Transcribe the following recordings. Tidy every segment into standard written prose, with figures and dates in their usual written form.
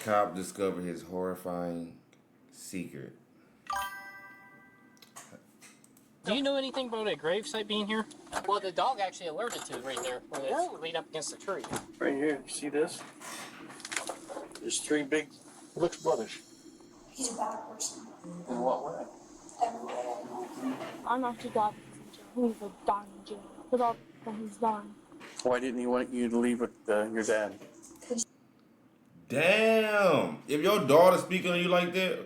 Cop discovered his horrifying secret. Do you know anything about that gravesite being here? Well, the dog actually alerted to it right there, where it's laid up against the tree. Right here, you see this? There's three big, looks brothers. He's a bad person. In what way? Everywhere. I'm not too glad he's a dying in jail with all that he's done. Why didn't he want you to leave with your dad? Damn! If your daughter speaking on you like that,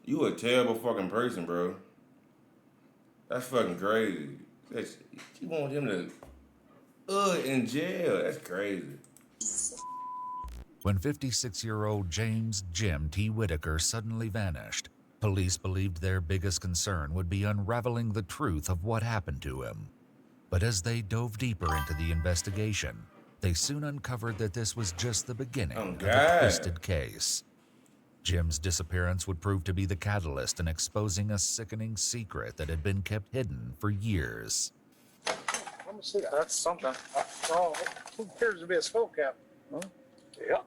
you a terrible fucking person, bro. That's fucking crazy. You want him to, in jail. That's crazy. When 56-year-old James Jim T. Whitaker suddenly vanished, police believed their biggest concern would be unraveling the truth of what happened to him. But as they dove deeper into the investigation, they soon uncovered that this was just the beginning of a twisted case. Jim's disappearance would prove to be the catalyst in exposing a sickening secret that had been kept hidden for years. Let me see that. That's something. Oh, it appears to be a skull cap. Huh? Yeah.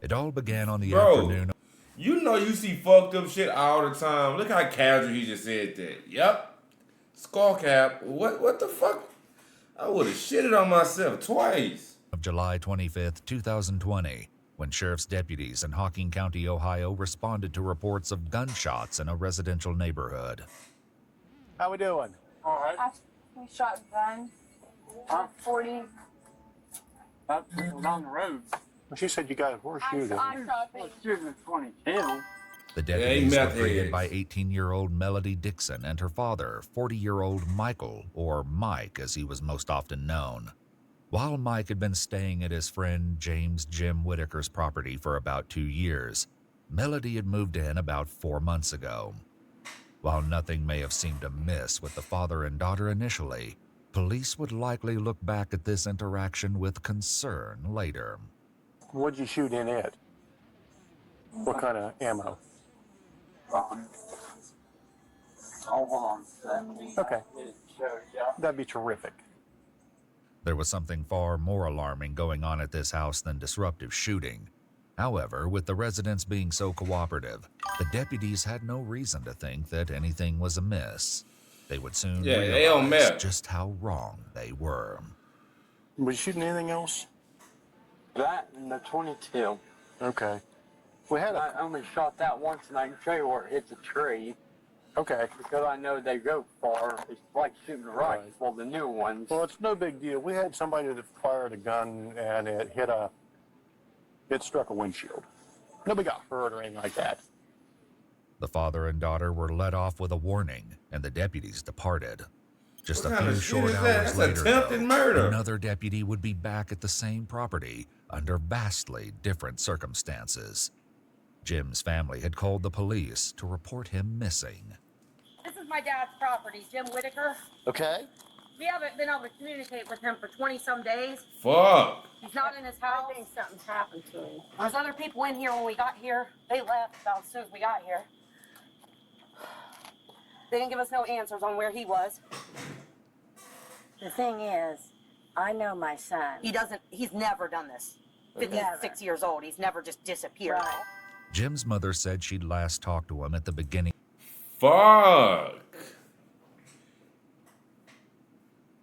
It all began on the Bro, afternoon. You know you see fucked up shit all the time. Look how casual he just said that. Yep. Skull cap. What the fuck? I would have shitted on myself twice. Of July 25th, 2020, when sheriff's deputies in Hocking County, Ohio, responded to reports of gunshots in a residential neighborhood. How we doing? All right. We shot gun. 40. Up down the road. Well, she said you got a horseshoe. I shot Well, shooting at 22. The deputies Yeah, were he greeted met by 18-year-old Melody Dixon and her father, 40-year-old Michael, or Mike as he was most often known. While Mike had been staying at his friend James Jim Whitaker's property for about 2 years, Melody had moved in about 4 months ago. While nothing may have seemed amiss with the father and daughter initially, police would likely look back at this interaction with concern later. What'd you shoot in it? What kind of ammo? Hold on. Okay. That'd be terrific. There was something far more alarming going on at this house than disruptive shooting. However, with the residents being so cooperative, the deputies had no reason to think that anything was amiss. They would soon realize just how wrong they were. Was you shooting anything else? That and the 22. Okay. We had I only shot that once, and I can show you where it hit the tree. Okay. Because I know they go far. It's like shooting rifles. Well, the new ones. Well, it's no big deal. We had somebody that fired a gun and it struck a windshield. Nobody got hurt or anything like that. The father and daughter were let off with a warning, and the deputies departed. Just a few short hours later, though, another deputy would be back at the same property under vastly different circumstances. Jim's family had called the police to report him missing. This is my dad's property, Jim Whitaker. Okay. We haven't been able to communicate with him for 20-some days. Fuck. He's not in his house. I think something's happened to him. There's other people in here when we got here. They left about as soon as we got here. They didn't give us no answers on where he was. The thing is, I know my son. He's never done this. 56 years old. He's never just disappeared. Right. Jim's mother said she'd last talked to him at the beginning. Fuck.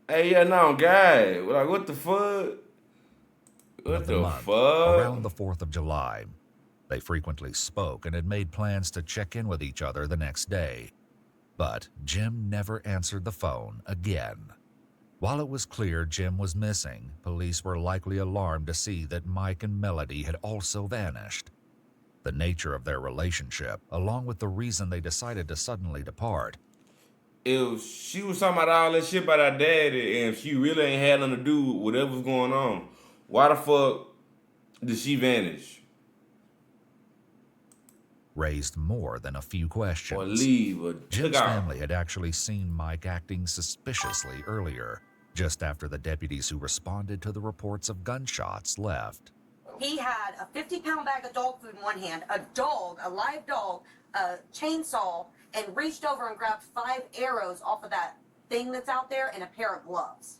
Hey, yeah, no, guy. Like, what the fuck? What the fuck? Around the 4th of July. They frequently spoke and had made plans to check in with each other the next day. But Jim never answered the phone again. While it was clear Jim was missing, police were likely alarmed to see that Mike and Melody had also vanished. The nature of their relationship, along with the reason they decided to suddenly depart. If she was talking about all that shit about her daddy and she really ain't had nothing to do with whatever was going on, why the fuck did she vanish? Raised more than a few questions. Or leave, or Jim's family had actually seen Mike acting suspiciously earlier, just after the deputies who responded to the reports of gunshots left. He had a 50-pound bag of dog food in one hand, a live dog, a chainsaw, and reached over and grabbed 5 arrows off of that thing that's out there and a pair of gloves.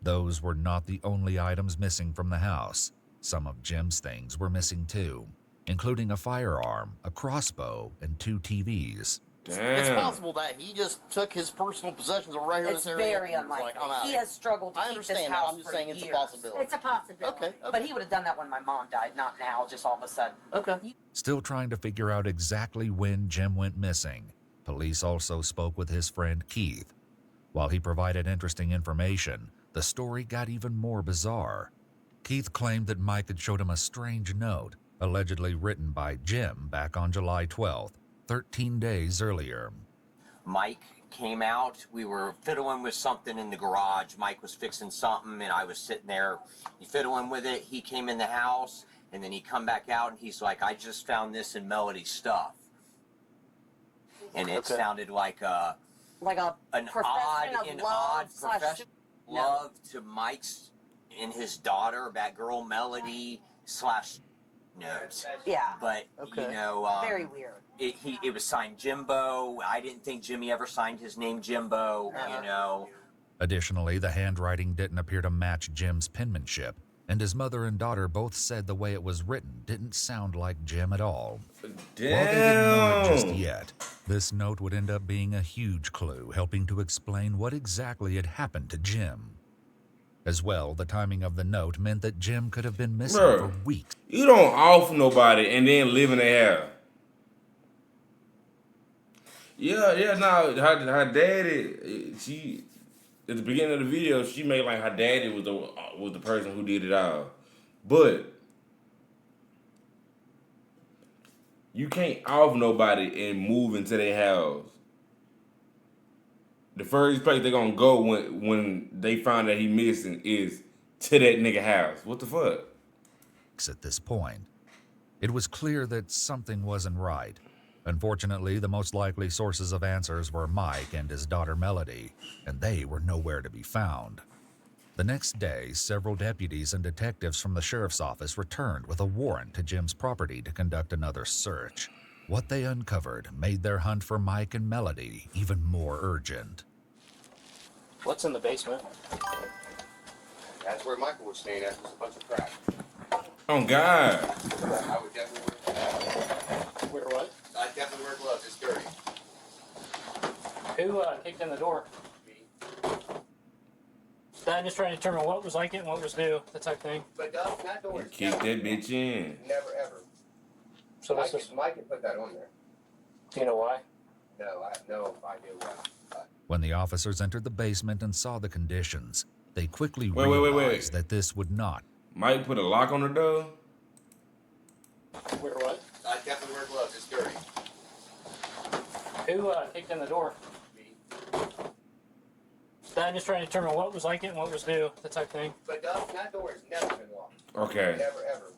Those were not the only items missing from the house. Some of Jim's things were missing too, including a firearm, a crossbow, and 2 TVs. Damn. It's possible that he just took his personal possessions over right here in It's this area. very and was unlikely. like, I'm out. He has struggled to I keep this understand that. house I'm just for saying it's a years. possibility. It's a possibility. Okay. But he would have done that when my mom died, not now, just all of a sudden. Okay. Still trying to figure out exactly when Jim went missing, police also spoke with his friend Keith. While he provided interesting information, the story got even more bizarre. Keith claimed that Mike had showed him a strange note, allegedly written by Jim back on July 12th, 13 days earlier. Mike came out. We were fiddling with something in the garage. Mike was fixing something, and I was sitting there fiddling with it. He came in the house, and then he come back out, and he's like, I just found this in Melody's stuff. And it sounded like an odd profession love to Mike's and his daughter, that girl Melody / notes. Yeah. But, you know... very weird. It was signed Jimbo. I didn't think Jimmy ever signed his name Jimbo, you know. Additionally, the handwriting didn't appear to match Jim's penmanship, and his mother and daughter both said the way it was written didn't sound like Jim at all. Damn. While they didn't know it just yet, this note would end up being a huge clue, helping to explain what exactly had happened to Jim. As well, the timing of the note meant that Jim could have been missing for weeks. You don't off nobody and then live in their house. No, her daddy, she, at the beginning of the video, she made like her daddy was the person who did it all. But you can't off nobody and move into their house. The first place they're gonna go when they find that he missing is to that nigga house. What the fuck? At this point, it was clear that something wasn't right. Unfortunately, the most likely sources of answers were Mike and his daughter Melody, and they were nowhere to be found. The next day, several deputies and detectives from the sheriff's office returned with a warrant to Jim's property to conduct another search. What they uncovered made their hunt for Mike and Melody even more urgent. What's in the basement? That's where Michael was staying at. Just a bunch of crap. Oh, God. I would definitely Wear what? I'd definitely wear gloves. It's dirty. Who kicked in the door? I'm just trying to determine what was like it and what was new, that type of thing. But that door is Kick that bitch in. never ever. So this is, Mike can put that on there. do you know why? No, I have no idea why. When the officers entered the basement and saw the conditions, they quickly Wait. realized that this would not. Mike put a lock on the door? Wear what? I'd definitely wear gloves. It's dirty. Who kicked in the door? I'm just trying to determine what was like it and what was new, that type of thing. But that door has never been locked. Okay. Never ever.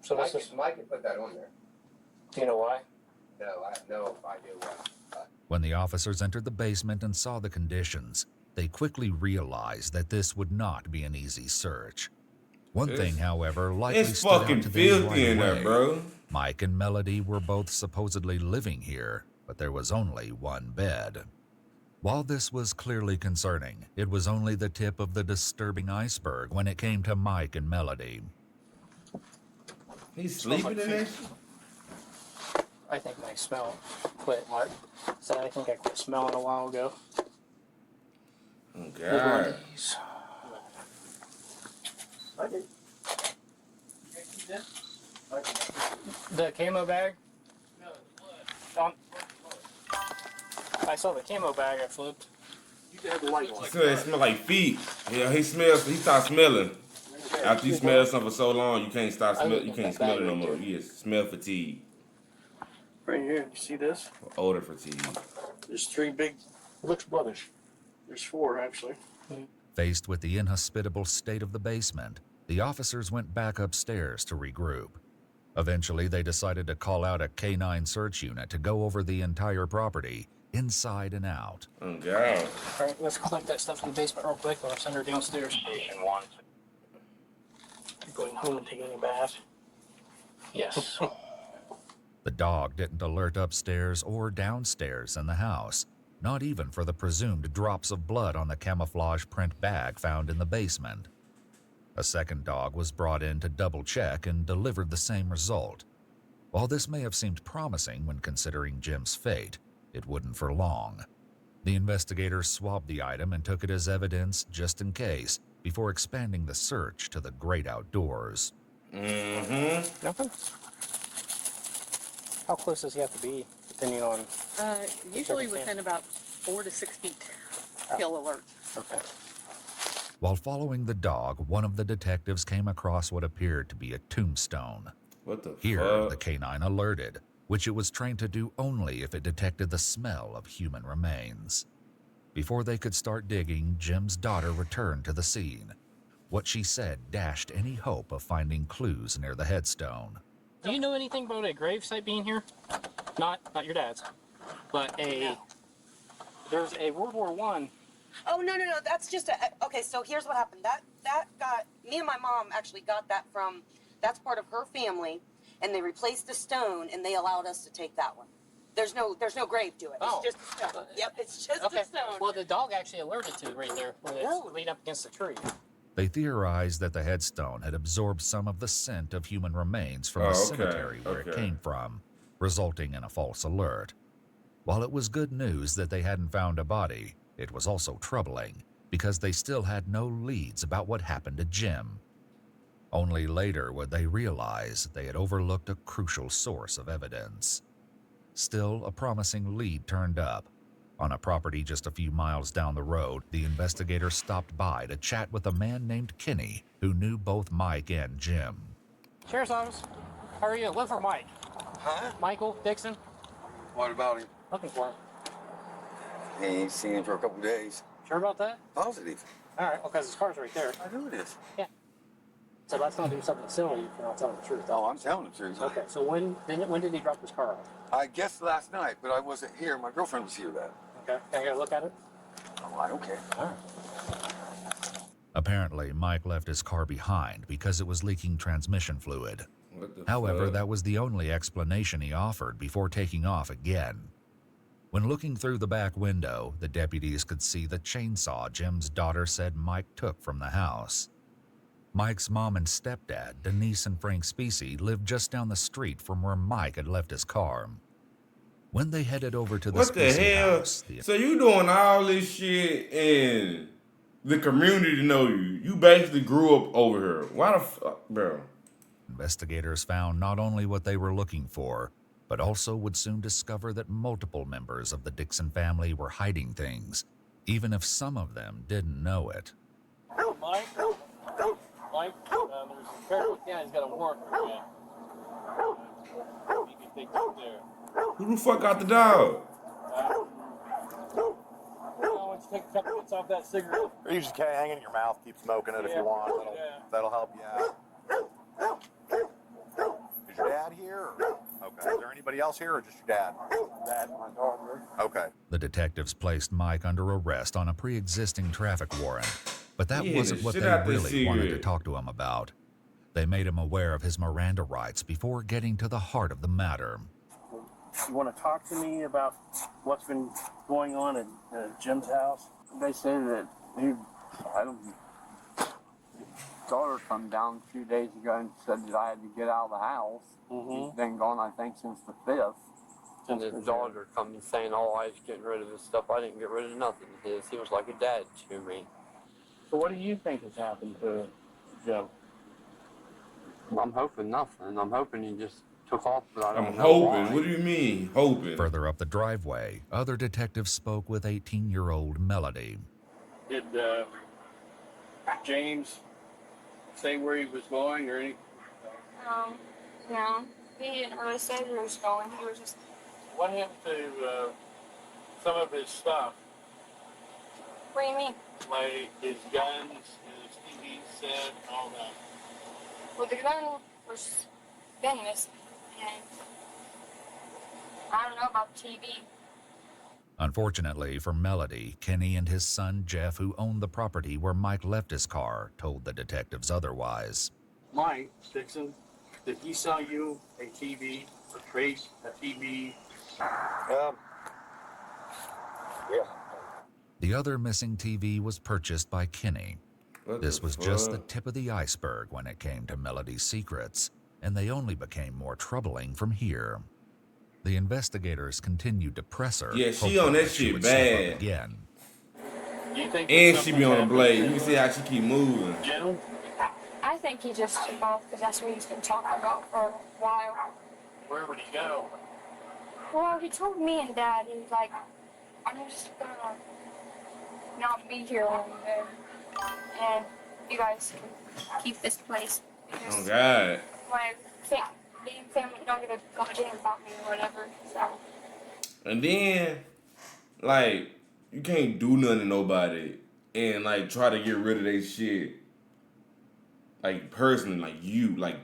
So this is, Mike can put that on there. do you know why? No, I have no idea why. When the officers entered the basement and saw the conditions, they quickly realized that this would not be an easy search. One thing, however, likely It's stood out fucking to them filthy right in there, away. bro. Mike and Melody were both supposedly living here, but there was only one bed. While this was clearly concerning, it was only the tip of the disturbing iceberg when it came to Mike and Melody. He's sleeping in there? I think my smell quit. What? So I think I quit smelling a while ago. Oh, God. I did. The camo bag? I saw the camo bag I flipped. You can have the light on. It smell like feet. Yeah, he starts smelling. After you smell something for so long, you can't stop smelling. You can't smell it no more. You just smell fatigue. Right here, you see this? Odor fatigue. There's 3 big, looks bloodish. There's 4 actually. Faced with the inhospitable state of the basement, the officers went back upstairs to regroup. Eventually, they decided to call out a K-9 search unit to go over the entire property, inside and out. Oh, God. All right, let's collect that stuff in the basement real quick or I'll send her downstairs. Station 1. You're going home and taking a bath? Yes. The dog didn't alert upstairs or downstairs in the house, not even for the presumed drops of blood on the camouflage print bag found in the basement. A second dog was brought in to double-check and delivered the same result. While this may have seemed promising when considering Jim's fate, it wouldn't for long. The investigators swabbed the item and took it as evidence just in case, before expanding the search to the great outdoors. Nothing? How close does he have to be, depending on... Usually within about 4 to 6 feet. He'll alert. Okay. While following the dog, one of the detectives came across what appeared to be a tombstone. What the Here, fuck? the canine alerted, which it was trained to do only if it detected the smell of human remains. Before they could start digging, Jim's daughter returned to the scene. What she said dashed any hope of finding clues near the headstone. Do you know anything about a gravesite being here? Not your dad's, but there's a World War I. Oh, no. That's just okay, so here's what happened. That got, me and my mom actually got that from, that's part of her family, and they replaced the stone, and they allowed us to take that one. There's no grave to it. Oh. It's just a stone. Yep, it's just Okay. a stone. Well, the dog actually alerted to right there, where it's leaned up against the tree. They theorized that the headstone had absorbed some of the scent of human remains from the cemetery where it came from, resulting in a false alert. While it was good news that they hadn't found a body, it was also troubling because they still had no leads about what happened to Jim. Only later would they realize they had overlooked a crucial source of evidence. Still, a promising lead turned up. On a property just a few miles down the road, the investigators stopped by to chat with a man named Kenny, who knew both Mike and Jim. Sheriff's Office, how are you? Look for Mike. Huh? Michael Dixon. What about him? Looking for him. He ain't seen him for a couple days. Sure about that? Positive. All right, well, because his car's right there. I know it is. Yeah. So let's not do something silly if you're not telling the truth. Oh, I'm telling the truth. Okay, so when did he drop his car off? I guess last night, but I wasn't here. My girlfriend was here then. Okay, can I get a look at it? Oh, I don't care. All right. Apparently, Mike left his car behind because it was leaking transmission fluid. What the However, fuck? that was the only explanation he offered before taking off again. When looking through the back window, the deputies could see the chainsaw Jim's daughter said Mike took from the house. Mike's mom and stepdad, Denise and Frank Specie, lived just down the street from where Mike had left his car. When they headed over to the What the Specie hell? house, So you doing all this shit and the community know you. You basically grew up over here. Why the fuck, bro? investigators found not only what they were looking for, but also would soon discover that multiple members of the Dixon family were hiding things, even if some of them didn't know it. Mike? Mike? There's a careful. Yeah, he's got a warrant for you. You can take that there. Who the fuck got the dog? Why don't you take a couple hits off that cigarette? Or you just hang it in your mouth, keep smoking it if you want. That'll help you out. Is your dad here? Okay. Is there anybody else here or just your dad? Dad, my daughter. Okay. The detectives placed Mike under arrest on a pre-existing traffic warrant, but that Yeah, wasn't what shit they out the really wanted to cigarette. talk to him about. They made him aware of his Miranda rights before getting to the heart of the matter. You want to talk to me about what's been going on at Jim's house? They say that daughter come down a few days ago and said that I had to get out of the house. He's been gone, I think, since the 5th. And his daughter come and saying, "Oh, I was getting rid of his stuff. I didn't get rid of nothing of his. He was like a dad to me." So what do you think has happened to Jim? I'm hoping nothing. I'm hoping he just took off, but I don't I'm know hoping. why. What do you mean, hoping? Further up the driveway, other detectives spoke with 18-year-old Melody. Did James say where he was going or anything? No. He didn't really say where he was going. He was just... What happened to some of his stuff, What do you mean? like his guns, his TV set, and all that? Well, the gun was been missing, and I don't know about the TV. Unfortunately for Melody, Kenny and his son Jeff, who owned the property where Mike left his car, told the detectives otherwise. Mike Dixon, did he sell you a TV, or trade a TV? Yeah. The other missing TV was purchased by Kenny. This was just the tip of the iceberg when it came to Melody's secrets, and they only became more troubling from here. The investigators continued to press her. Yeah, she on that shit bad. Again. And she be on the blade. You can see how she keep moving. I think he just took off because that's what he's been talking about for a while. Where would he go? Well, he told me and Dad, he was like, I'm just gonna not be here when you move. And you guys can keep this place. Oh, God. My family don't give a goddamn about me or whatever, so. And then, like, you can't do nothing to nobody and, like, try to get rid of their shit. Like, personally, like, you. Like,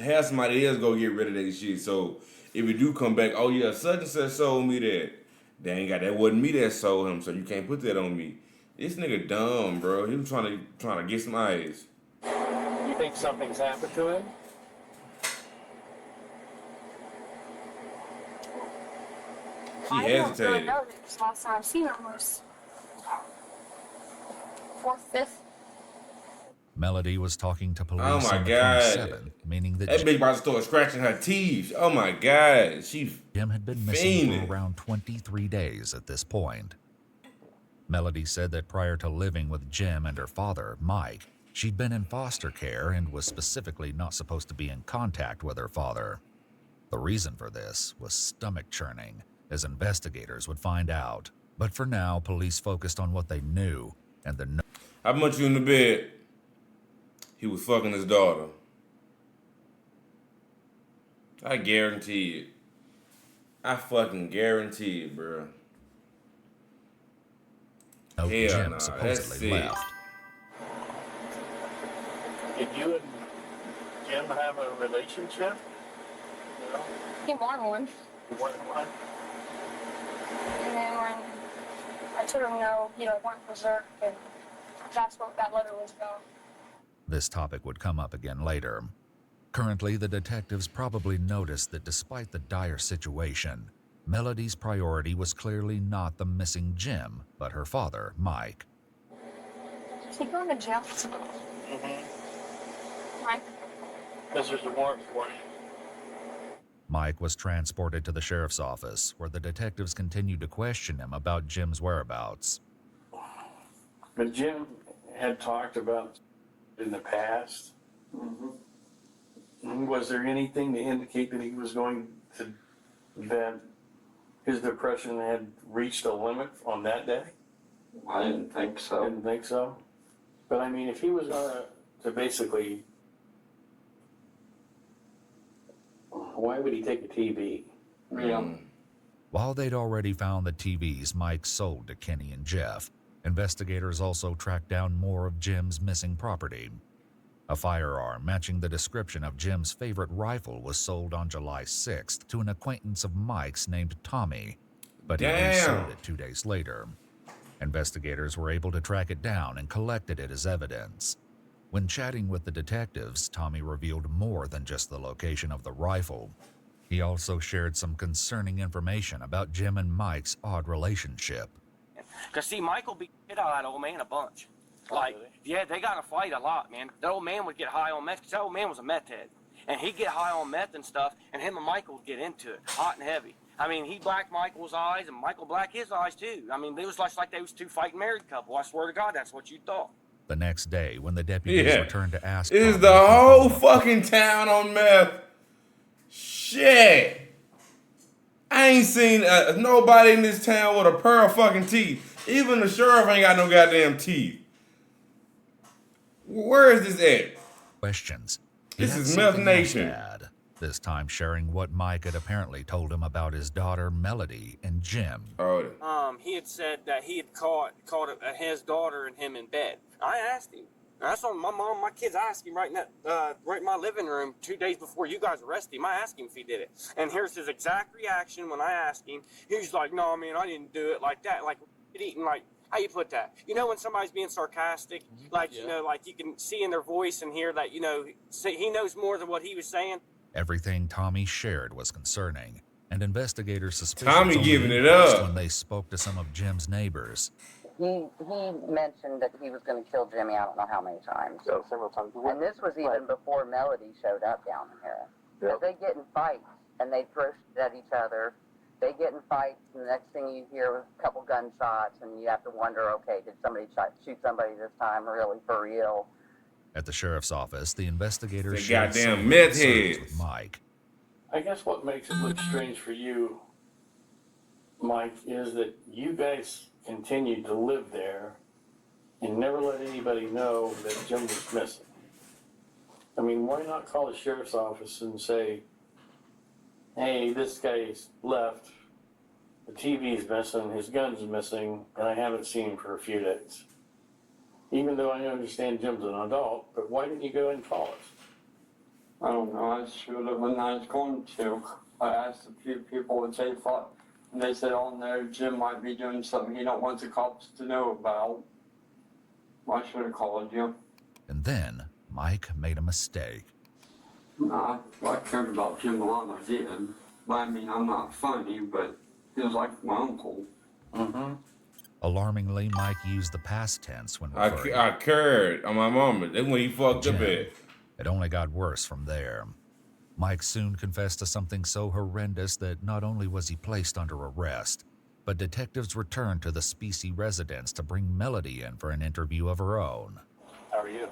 have somebody else go get rid of their shit. So, if you do come back, oh, yeah, such and such sold me that. That wasn't me that sold him, so you can't put that on me. This nigga dumb, bro. He was trying to get some eyes. You think something's happened to him? She I don't really hesitated. know this. Last time I seen him was 4th, 5th. Melody was talking to police Oh my on the God. 27th, meaning that bitch about to start scratching her teeth. Oh my God. Jim had been missing for around 23 days at this point. Melody said that prior to living with Jim and her father, Mike, she'd been in foster care and was specifically not supposed to be in contact with her father. The reason for this was stomach churning, as investigators would find out. But for now, police focused on what they knew and the How much you in the bed? He was fucking his daughter. I guarantee it. I fucking guarantee it, bro. note Hell Jim nah, supposedly that's left. Did you and Jim have a relationship? No? He wanted one. You wanted one? And then when I told him no, he went berserk, and that's what that letter was about. This topic would come up again later. Currently, the detectives probably noticed that despite the dire situation, Melody's priority was clearly not the missing Jim, but her father, Mike. Is he going to jail? Mike? Because there's a warrant for him. Mike was transported to the sheriff's office, where the detectives continued to question him about Jim's whereabouts. But Jim had talked about in the past. Was there anything to indicate that he was going to, that his depression had reached a limit on that day? I didn't think so. Didn't think so? But I mean, if he was to basically, why would he take a TV? Yeah. While they'd already found the TVs Mike sold to Kenny and Jeff, investigators also tracked down more of Jim's missing property. A firearm matching the description of Jim's favorite rifle was sold on July 6th to an acquaintance of Mike's named Tommy, but he resold it 2 days later. Investigators were able to track it down and collected it as evidence. When chatting with the detectives, Tommy revealed more than just the location of the rifle. He also shared some concerning information about Jim and Mike's odd relationship. Because, see, Michael beat the shit out of that old man a bunch. Like, yeah, they got to fight a lot, man. That old man would get high on meth, because that old man was a meth head. And he'd get high on meth and stuff, and him and Michael would get into it, hot and heavy. I mean, he blacked Michael's eyes, and Michael blacked his eyes, too. I mean, it was like they was two fighting married couple. I swear to God, that's what you thought. The next day, when the deputies returned to ask... Is the whole fucking town on meth? Shit. I ain't seen nobody in this town with a pair of fucking teeth. Even the sheriff ain't got no goddamn teeth. Where is this at? Questions. This is Meth Nation. This time sharing what Mike had apparently told him about his daughter, Melody, and Jim. He had said that he had caught his daughter and him in bed. I asked him. That's on my kids asked him right in my living room 2 days before you guys arrested him. I asked him if he did it. And here's his exact reaction when I asked him. He's like, no, man, I didn't do it like that. Like, eating, like, how you put that? You know when somebody's being sarcastic? Like, you know, like you can see in their voice and hear that, you know, he knows more than what he was saying. Everything Tommy shared was concerning, and investigators suspicious Tommy only giving it increased up when they spoke to some of Jim's neighbors. He mentioned that he was going to kill Jimmy. I don't know how many times. Yeah, several times. And this was even before Melody showed up down here. Because they get in fights and they throw shit at each other. They get in fights, and the next thing you hear a couple gunshots, and you have to wonder, okay, did somebody shoot somebody this time, really, for real? At the sheriff's office, the investigators They shared goddamn some meth concerns heads. with Mike. I guess what makes it look strange for you, Mike, is that you guys continued to live there and never let anybody know that Jim was missing. I mean, why not call the sheriff's office and say, hey, this guy's left, the TV's missing, his gun's missing, and I haven't seen him for a few days. Even though I understand Jim's an adult, but why didn't you go and call us? I don't know. I should have when I was going to. I asked a few people what they thought, and they said, "Oh no, Jim might be doing something he don't want the cops to know about." I should have called you. And then Mike made a mistake. Nah, I cared about Jim a lot. I did. But I mean, I'm not funny, but he was like my uncle. Mm-hmm. Alarmingly, Mike used the past tense when referring. I cared on my mama. That's when he fucked up at. It only got worse from there. Mike soon confessed to something so horrendous that not only was he placed under arrest, but detectives returned to the Specie residence to bring Melody in for an interview of her own. How are you?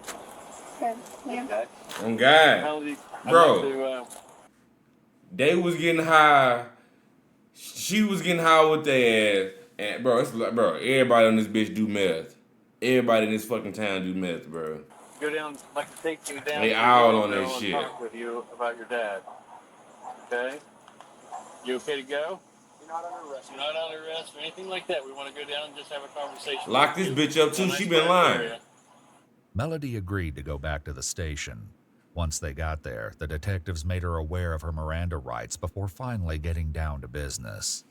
Good. Yeah. On God. Melody, Bro, they was getting high. She was getting high with their ass. And bro, it's like, bro, everybody on this bitch do meth. Everybody in this fucking town do meth, bro. Go down, like to take you down. They out on that and shit. Talk with you about your dad. Okay? You okay to go? You're not under arrest. You're not under arrest or anything like that. We want to go down and just have a conversation. Lock this bitch up too. She been lying. Melody agreed to go back to the station. Once they got there, the detectives made her aware of her Miranda rights before finally getting down to business.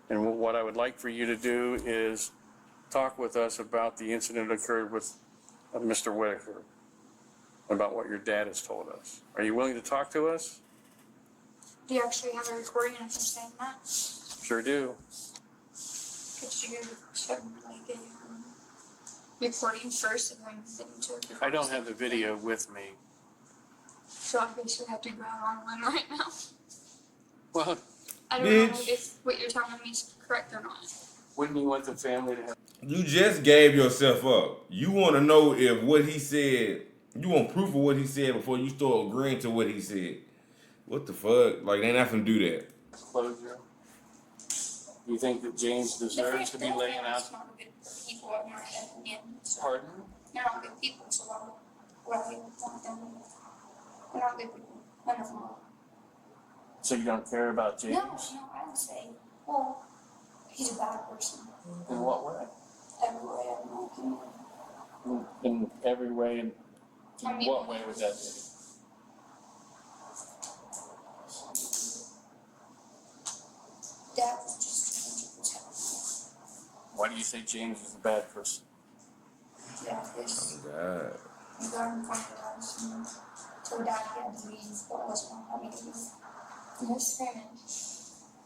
And what I would like for you to do is talk with us about the incident that occurred with Mr. Whitaker, about what your dad has told us. Are you willing to talk to us? Do you actually have a recording of him saying that? Sure do. Could you check like a recording first and then send it to I don't have the video with me. So I basically have to go out on one right now. Well, I don't know if what you're telling me is correct or not. wouldn't you want the family to have... You just gave yourself up. You want to know if what he said, you want proof of what he said before you start agreeing to what he said. What the fuck? Like, they not finna do that. Closure. You think that James deserves to be laying out? Not good people, in my opinion. So Pardon? they're not good people, so why would I want them? They're not good people. I don't know. So you don't care about James? No, I don't say. Well, he's a bad person. In what way? Every way, in my opinion. In every way. In I mean, what way would that be? Dad was just 200%. Why do you say James is a bad person? Yeah, this. Oh, God. You got him $20,000. So Dad had to leave, but wasn't having to leave. He was screaming.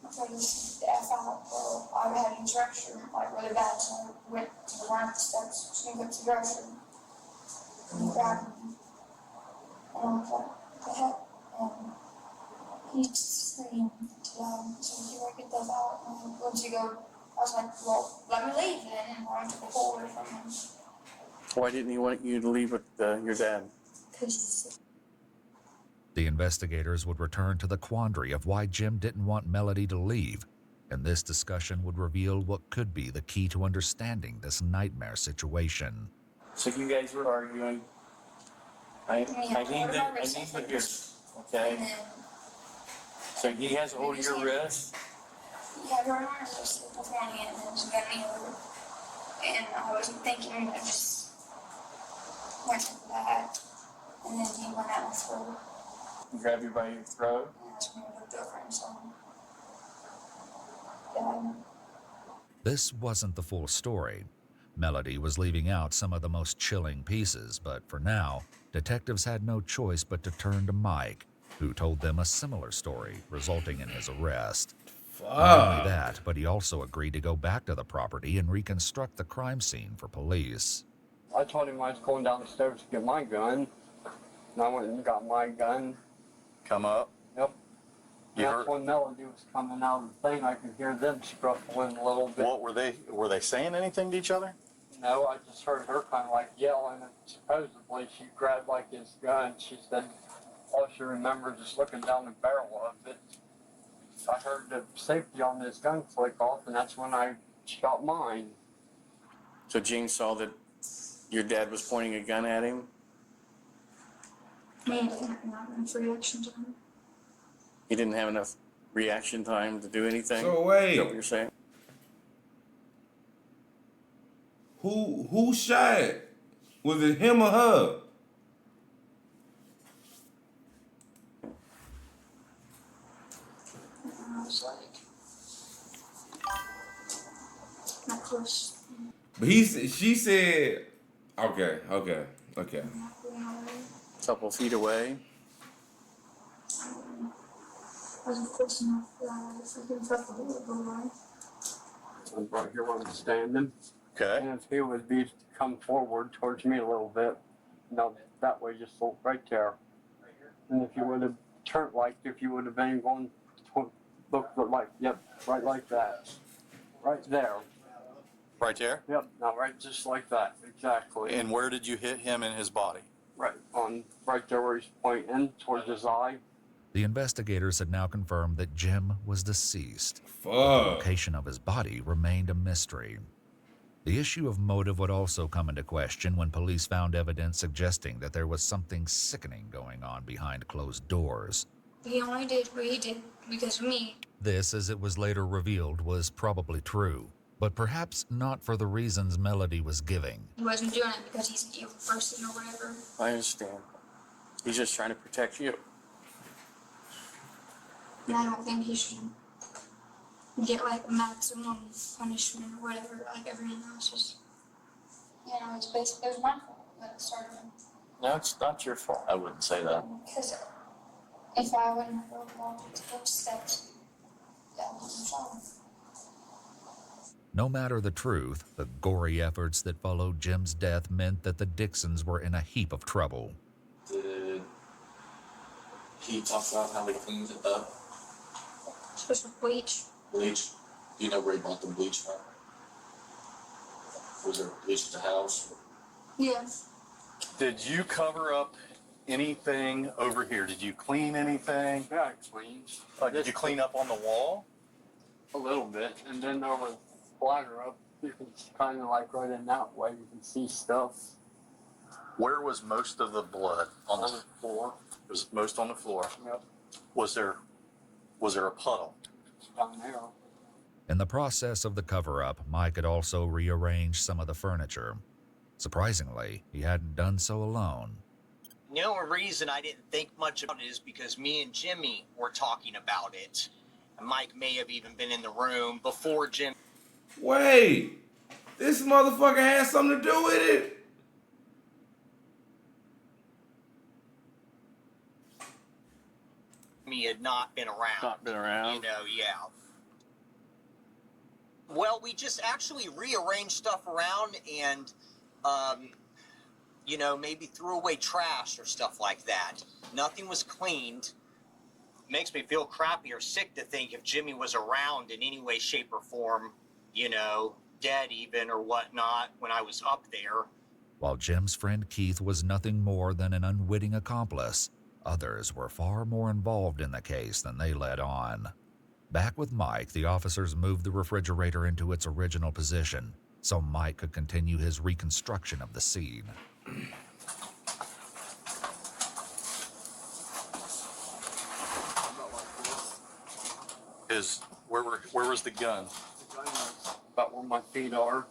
So he the F out, bro. I had an instruction, like really bad, so I went to the line of the steps, sneaked up to the grocery. And he grabbed me. And I was like, what the heck? And he just screamed loud. So he like, get those out. And once you go, I was like, well, let me leave then. And I took a pull away from him. Why didn't he want you to leave with your dad? Because he's sick. The investigators would return to the quandary of why Jim didn't want Melody to leave, and this discussion would reveal what could be the key to understanding this nightmare situation. So you guys were arguing. I need the goods, okay? So he has a hold of your wrist? Yeah, her arm was before me and then she got me over. And I wasn't thinking, I just went like that. And then he went out my throat. He grabbed you by your throat? And that's when we looked over and saw him. Dad. This wasn't the full story. Melody was leaving out some of the most chilling pieces, but for now, detectives had no choice but to turn to Mike, who told them a similar story, resulting in his arrest. Not only that, but he also agreed to go back to the property and reconstruct the crime scene for police. I told him I was going downstairs to get my gun, and I went and got my gun. Come up. Yep. You That's heard? when Melody was coming out of the thing. I could hear them scruffling a little bit. What were they? Were they saying anything to each other? No, I just heard her kind of like yelling, and supposedly she grabbed like his gun. She said all she remembers is looking down the barrel of it. I heard the safety on this gun click off, and that's when I shot mine. So Gene saw that your dad was pointing a gun at him? Man, I didn't have enough reaction time. He didn't have enough reaction time to do anything? So wait. Is that what you're saying? Who shot? Was it him or her? I was like, not close. But she said, okay. Couple feet away. Wasn't close enough that I freaking felt the bullet go by. I'm right here where I'm standing. Okay. And if he would be come forward towards me a little bit, no, that way, just right there. And if you would have turned like, if you would have been going to look like, yep, right like that. Right there. Right there? Yep, now right just like that, exactly. And where did you hit him in his body? Right there where he's pointing towards his eye. The investigators had now confirmed that Jim was deceased. Fuck. But the location of his body remained a mystery. The issue of motive would also come into question when police found evidence suggesting that there was something sickening going on behind closed doors. He only did what he did because of me. This, as it was later revealed, was probably true, but perhaps not for the reasons Melody was giving. He wasn't doing it because he's an evil person or whatever. I understand. He's just trying to protect you. And I don't think he should get like maximum punishment or whatever, like everyone else is. You know, it's basically it was my fault that it started. No, it's not your fault. I wouldn't say that. Because if I wouldn't have walked those steps, that wasn't wrong. No matter the truth, the gory efforts that followed Jim's death meant that the Dixons were in a heap of trouble. Did he talk about how they cleaned it up? Supposed to bleach. Bleach? Do you know where he bought the bleach from? Was there bleach at the house? Yeah. Did you cover up anything over here? Did you clean anything? Yeah, I cleaned. Did you clean up on the wall? A little bit, and then there was splatter up. You can kind of like right in that way, you can see stuff. Where was most of the blood? On the floor. It was most on the floor. Yep. Was there a puddle? Down there. In the process of the cover-up, Mike had also rearranged some of the furniture. Surprisingly, he hadn't done so alone. The only reason I didn't think much about it is because me and Jimmy were talking about it. And Mike may have even been in the room before Jim. Wait, this motherfucker had something to do with it? Me had not been around. Not been around. You know, yeah. Well, we just actually rearranged stuff around and, you know, maybe threw away trash or stuff like that. Nothing was cleaned. Makes me feel crappy or sick to think if Jimmy was around in any way, shape, or form, you know, dead even or whatnot when I was up there. While Jim's friend Keith was nothing more than an unwitting accomplice, others were far more involved in the case than they let on. Back with Mike, the officers moved the refrigerator into its original position so Mike could continue his reconstruction of the scene. Where was the gun? The gun was about where my feet are.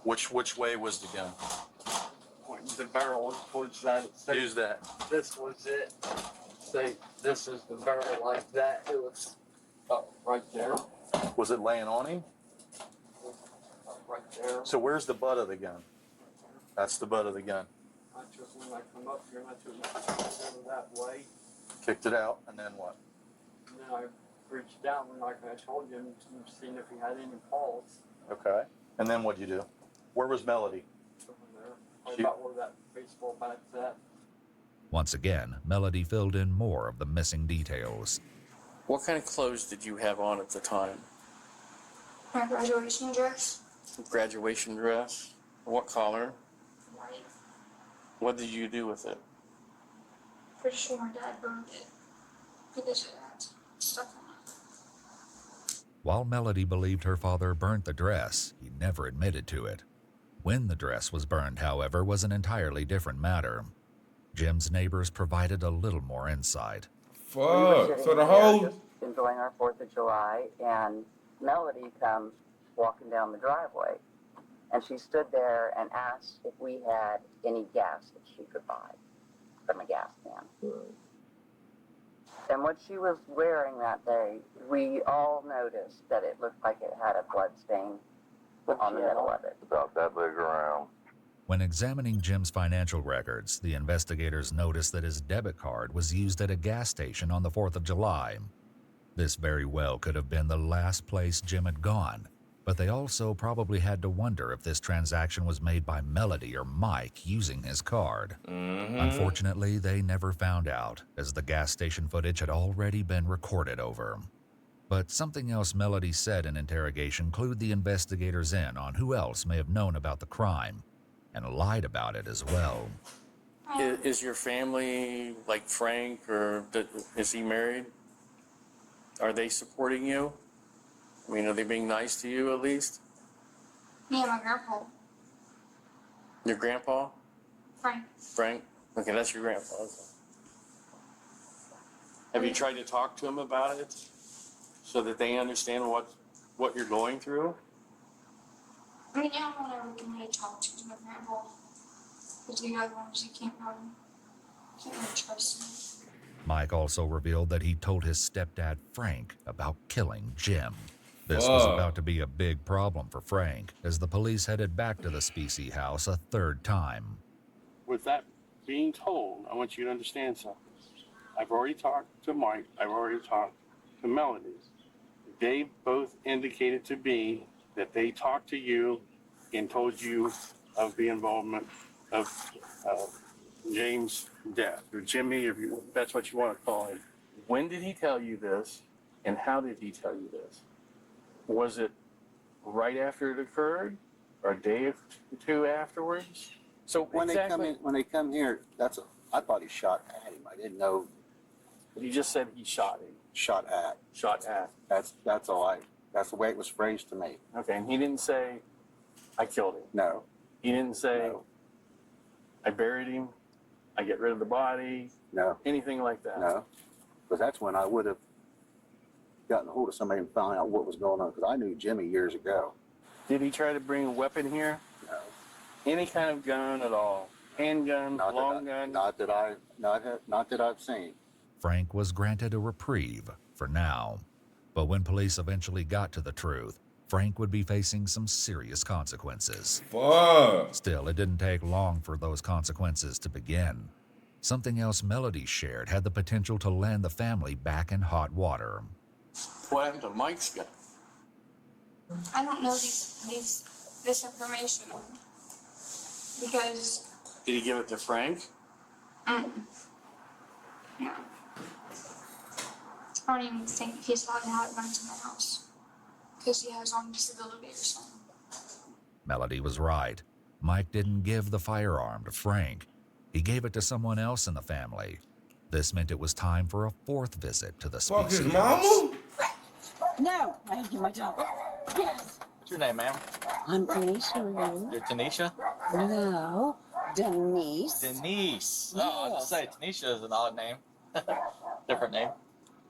Which way was the gun? Pointing the barrel towards that. Use that. This was it. Say, this is the barrel like that. It was right there. Was it laying on him? Right there. So where's the butt of the gun? That's the butt of the gun. I took when I come up here and I took my finger that way. Kicked it out, and then what? And then I reached out and like I told you, and seen if he had any pulse. Okay. And then what'd you do? Where was Melody? Over there. About where that baseball bat's at. Once again, Melody filled in more of the missing details. What kind of clothes did you have on at the time? My graduation dress. Graduation dress? What color? White. What did you do with it? Pretty sure my dad burned it because it had stuff on it. While Melody believed her father burnt the dress, he never admitted to it. When the dress was burned, however, was an entirely different matter. Jim's neighbors provided a little more insight. Fuck. So the whole... Just enjoying our 4th of July, and Melody comes walking down the driveway. And she stood there and asked if we had any gas that she could buy from a gas can. And what she was wearing that day, we all noticed that it looked like it had a blood stain on the middle of it. About that big around. When examining Jim's financial records, the investigators noticed that his debit card was used at a gas station on the 4th of July. This very well could have been the last place Jim had gone, but they also probably had to wonder if this transaction was made by Melody or Mike using his card. Unfortunately, they never found out, as the gas station footage had already been recorded over. But something else Melody said in interrogation clued the investigators in on who else may have known about the crime, and lied about it as well. Is your family like Frank, or is he married? Are they supporting you? I mean, are they being nice to you at least? Me and my grandpa. Your grandpa? Frank. Frank? Okay, that's your grandpa. Okay. Have you tried to talk to him about it so that they understand what you're going through? I mean, yeah, I don't ever really talk to my grandpa. But the other ones, you can't really trust him. Mike also revealed that he told his stepdad, Frank, about killing Jim. This was about to be a big problem for Frank, as the police headed back to the Specie house a 3rd time. With that being told, I want you to understand something. I've already talked to Mike. I've already talked to Melody. They both indicated to me that they talked to you and told you of the involvement of James' death, or Jimmy, if that's what you want to call him. When did he tell you this, and how did he tell you this? Was it right after it occurred, or a day or two afterwards? So when they come here, I thought he shot at him. I didn't know. You just said he shot him. Shot at. Shot at. That's all that's the way it was phrased to me. Okay, and he didn't say, I killed him. No. He didn't say, No. I buried him, I get rid of the body. No. Anything like that. No. Because that's when I would have gotten a hold of somebody and found out what was going on, because I knew Jimmy years ago. Did he try to bring a weapon here? No. Any kind of gun at all? Handgun, long gun? Not that I've seen. Frank was granted a reprieve for now. But when police eventually got to the truth, Frank would be facing some serious consequences. Fuck. Still, it didn't take long for those consequences to begin. Something else Melody shared had the potential to land the family back in hot water. What happened to Mike's gun? I don't know this information because. Did he give it to Frank? No. I don't even think he's allowed to have it guns in the house because he has on disability or something. Melody was right. Mike didn't give the firearm to Frank. He gave it to someone else in the family. This meant it was time for a 4th visit to the Fuck his Specie mama? house. No, I have my dog. Yes. What's your name, ma'am? I'm Tanisha. You're Tanisha? No, Denise. Denise. Oh, I was going to say, Tanisha is an odd name. Different name.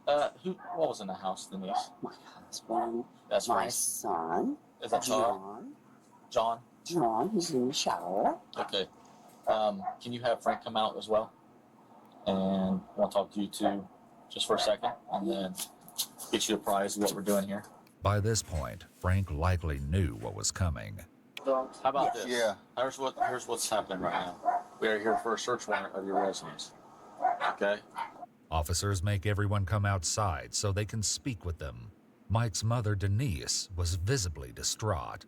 What was in the house, Denise? My husband. That's my Frank. son. Is that John? John? John, he's in the shower. Okay. Can you have Frank come out as well? And I want to talk to you two just for a second, and then get you apprised of what we're doing here. By this point, Frank likely knew what was coming. How about this? Yeah. Here's what's happening right now. We are here for a search warrant of your residence. Okay? Officers make everyone come outside so they can speak with them. Mike's mother, Denise, was visibly distraught.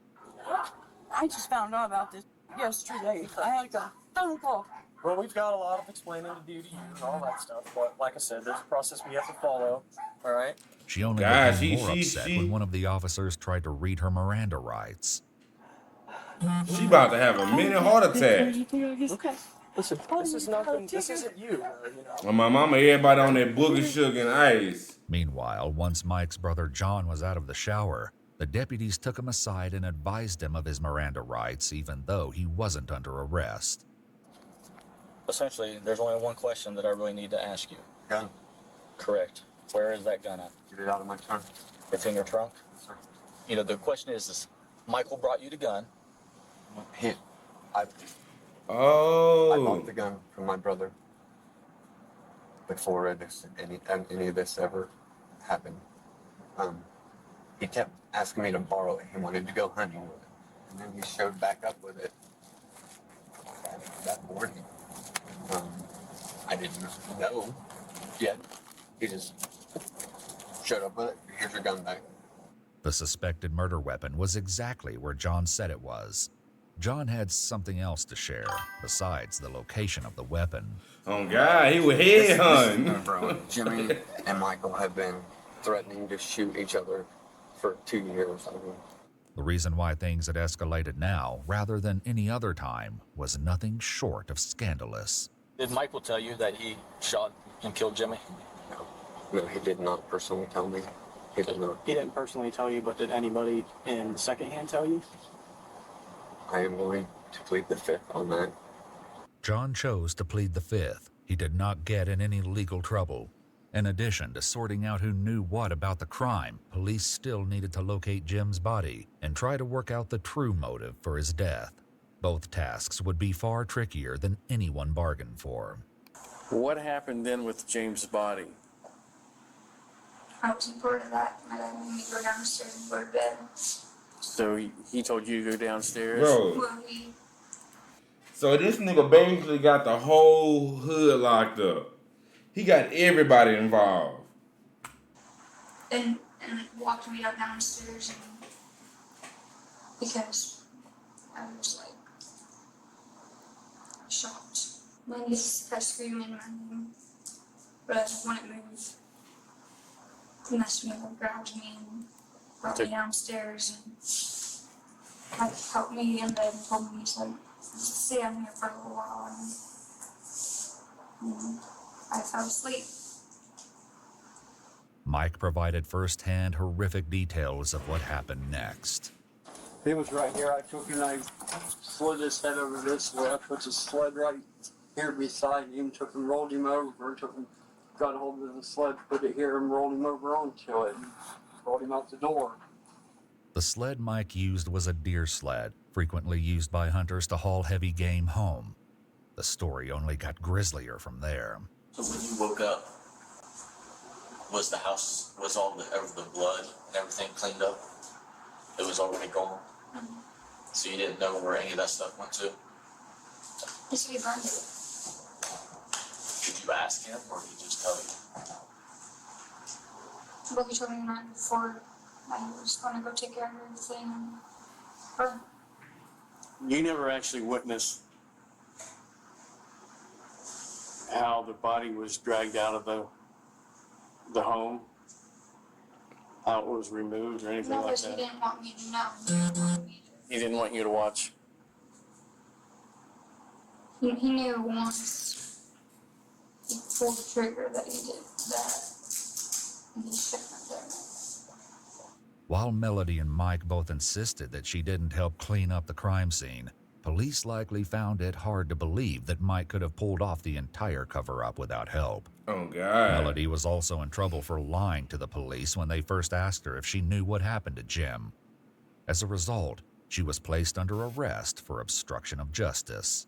I just found out about this yesterday. I had a phone call. Well, we've got a lot of explaining to do to you and all that stuff, but like I said, there's a process we have to follow. All right? She only God, became more upset when one of the officers tried to read her Miranda rights. She about to have a mini heart attack. Okay. Listen, this is nothing. This isn't you. Well, my mama, everybody on that booger sugar and ice. Meanwhile, once Mike's brother John was out of the shower, the deputies took him aside and advised him of his Miranda rights, even though he wasn't under arrest. Essentially, there's only one question that I really need to ask you. Gun. Correct. Where is that gun at? Get it out of my trunk. It's in your trunk? Yes, sir. You know, the question is Michael brought you the gun. I Oh. bought the gun from my brother before any of this ever happened. He kept asking me to borrow it. He wanted to go hunting with it. And then he showed back up with it that morning. I didn't know yet. He just showed up with it. Here's your gun back. The suspected murder weapon was exactly where John said it was. John had something else to share besides the location of the weapon. Oh, God, he was head hunting. Bro, Jimmy and Michael have been threatening to shoot each other for 2 years. The reason why things had escalated now, rather than any other time, was nothing short of scandalous. Did Michael tell you that he shot and killed Jimmy? No, he did not personally tell me. He did not. He didn't personally tell you, but did anybody in secondhand tell you? I am willing to plead the fifth on that. John chose to plead the fifth. He did not get in any legal trouble. In addition to sorting out who knew what about the crime, police still needed to locate Jim's body and try to work out the true motive for his death. Both tasks would be far trickier than anyone bargained for. What happened then with James' body? I wasn't part of that. My dad made me go downstairs and go to bed. So he told you to go downstairs? Bro. Well, So this nigga basically got the whole hood locked up. He got everybody involved. and walked me up downstairs and because I was like shocked. When he kept screaming my name, but I wouldn't move. He messed me up, grabbed me and brought me downstairs and like helped me in bed and told me to like stay down here for a little while and I fell asleep. Mike provided first-hand horrific details of what happened next. He was right here. I took him and I slid his head over this way. I put the sled right here beside him, took him, rolled him over, got a hold of the sled, put it here and rolled him over onto it, and rolled him out the door. The sled Mike used was a deer sled, frequently used by hunters to haul heavy game home. The story only got grislier from there. So when you woke up, was the house, was all the blood and everything cleaned up? It was already gone? Mm-hmm. So you didn't know where any of that stuff went to? Yes, we burned it. Did you ask him or did he just tell you? But he told me the night before that he was going to go take care of everything and burn. You never actually witnessed how the body was dragged out of the home, how it was removed or anything No, like because he that? didn't want me to know. He didn't want you to watch. He knew once he pulled the trigger that he did that. And he shouldn't have done it. While Melody and Mike both insisted that she didn't help clean up the crime scene, police likely found it hard to believe that Mike could have pulled off the entire cover-up without help. Oh, God. Melody was also in trouble for lying to the police when they first asked her if she knew what happened to Jim. As a result, she was placed under arrest for obstruction of justice.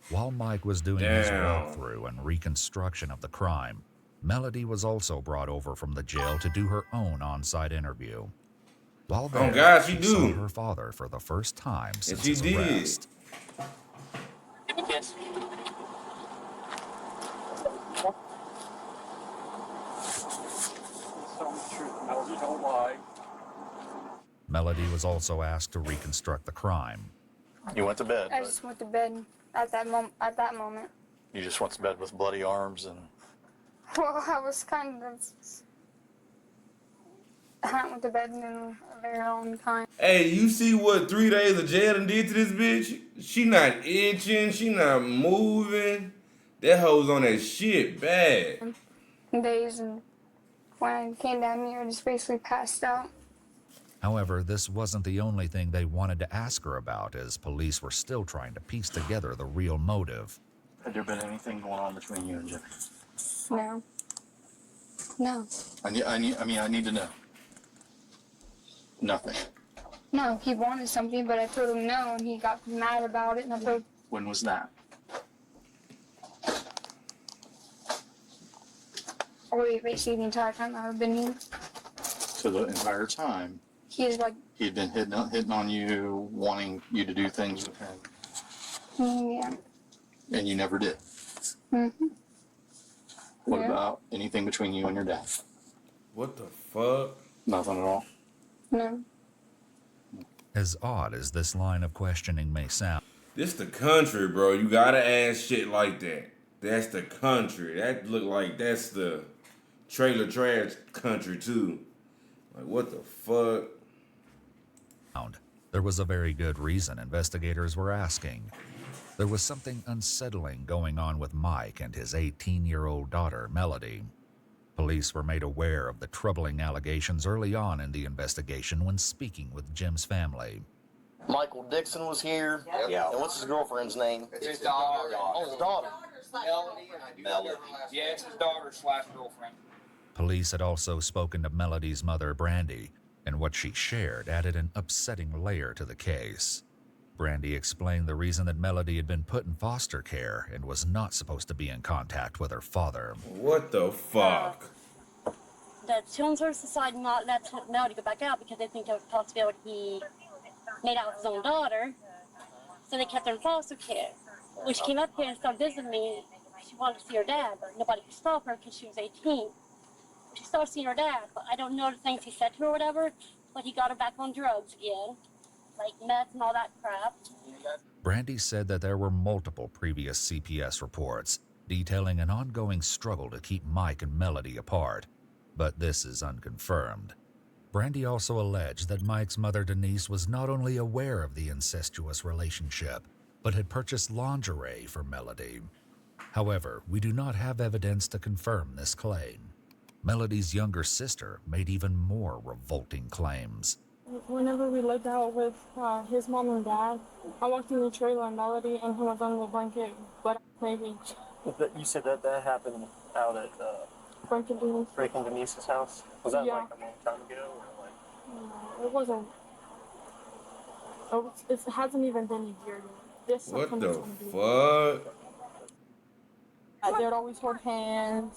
While Mike was doing his walkthrough and reconstruction of the crime, Melody was also brought over from the jail to do her own on-site interview. While there, God, she saw do. her father for the first time since she his did. arrest. Give me a kiss. Melody, don't lie. Melody was also asked to reconstruct the crime. You went to bed. I just went to bed at that moment. You just went to bed with bloody arms and. Well, I was kind of. I haven't went to bed in a very long time. Hey, you see what 3 days of jail done did to this bitch? She not itching, she not moving. That hoe's on that shit bad. Days, and when I came down here, I just basically passed out. However, this wasn't the only thing they wanted to ask her about, as police were still trying to piece together the real motive. Had there been anything going on between you and Jimmy? No. No. I need to know. Nothing. No, he wanted something, but I told him no, and he got mad about it, and I told. When was that? Basically the entire time I've been here. So the entire time, He's like, he'd been hitting on you, wanting you to do things with him, yeah. and you never did. Mm-hmm. What Yeah. about anything between you and your dad? What the fuck? Nothing at all. No. As odd as this line of questioning may sound, This the country, bro. You gotta ask shit like that. That's the country. That look like that's the trailer trash country too. Like what the fuck? there was a very good reason investigators were asking. There was something unsettling going on with Mike and his 18-year-old daughter, Melody. Police were made aware of the troubling allegations early on in the investigation when speaking with Jim's family. Michael Dixon was here. Yeah. And what's his girlfriend's name? His daughter. Oh, his daughter. Melody. Yeah, it's his daughter/girlfriend. Police had also spoken to Melody's mother, Brandy, and what she shared added an upsetting layer to the case. Brandy explained the reason that Melody had been put in foster care and was not supposed to be in contact with her father. What the fuck? The Children's Services decided not to let Melody go back out because they think there was a possibility he made out with his own daughter. So they kept her in foster care. When she came up here and started visiting me, she wanted to see her dad, but nobody could stop her because she was 18. She started seeing her dad, but I don't know the things he said to her or whatever, but he got her back on drugs again, like meth and all that crap. Brandy said that there were multiple previous CPS reports detailing an ongoing struggle to keep Mike and Melody apart, but this is unconfirmed. Brandy also alleged that Mike's mother, Denise, was not only aware of the incestuous relationship, but had purchased lingerie for Melody. However, we do not have evidence to confirm this claim. Melody's younger sister made even more revolting claims. Whenever we lived out with his mom and dad, I walked in the trailer and Melody and he was under the blanket, but maybe. You said that happened out at Breaking Denise's house? Was that like a long time ago? Or like? No, it wasn't. It hasn't even been a year yet. What the fuck? They would always hold hands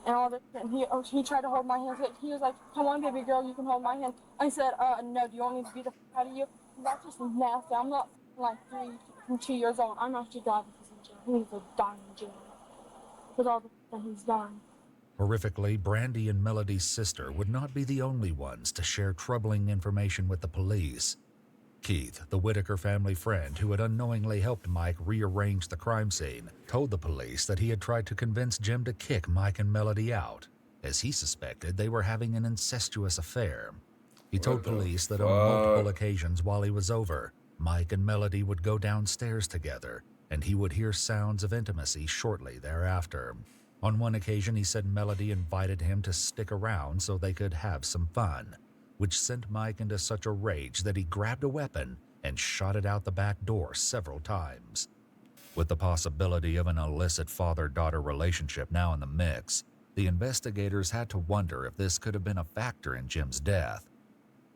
and all that. And he tried to hold my hand. He was like, "Come on, baby girl, you can hold my hand." I said, "No. Do you want me to beat the fuck out of you?" That's just nasty. I'm not like 2 years old. I'm actually glad he's in jail. He needs to die in jail with all the that he's done. Horrifically, Brandy and Melody's sister would not be the only ones to share troubling information with the police. Keith, the Whitaker family friend who had unknowingly helped Mike rearrange the crime scene, told the police that he had tried to convince Jim to kick Mike and Melody out, as he suspected they were having an incestuous affair. He told police that on multiple occasions while he was over, Mike and Melody would go downstairs together, and he would hear sounds of intimacy shortly thereafter. On one occasion, he said Melody invited him to stick around so they could have some fun, which sent Mike into such a rage that he grabbed a weapon and shot it out the back door several times. With the possibility of an illicit father-daughter relationship now in the mix, the investigators had to wonder if this could have been a factor in Jim's death.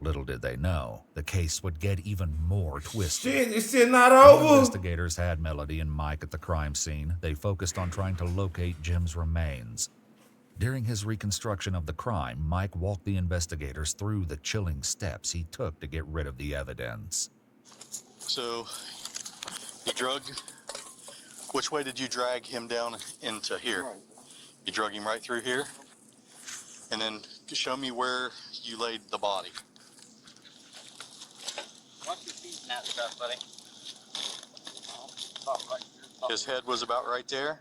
Little did they know, the case would get even more twisted. Shit, it's still not While over. investigators had Melody and Mike at the crime scene, they focused on trying to locate Jim's remains. During his reconstruction of the crime, Mike walked the investigators through the chilling steps he took to get rid of the evidence. So, which way did you drag him down into here? You drug him right through here? And then show me where you laid the body. Watch your feet and that stuff, buddy. His head was about right there.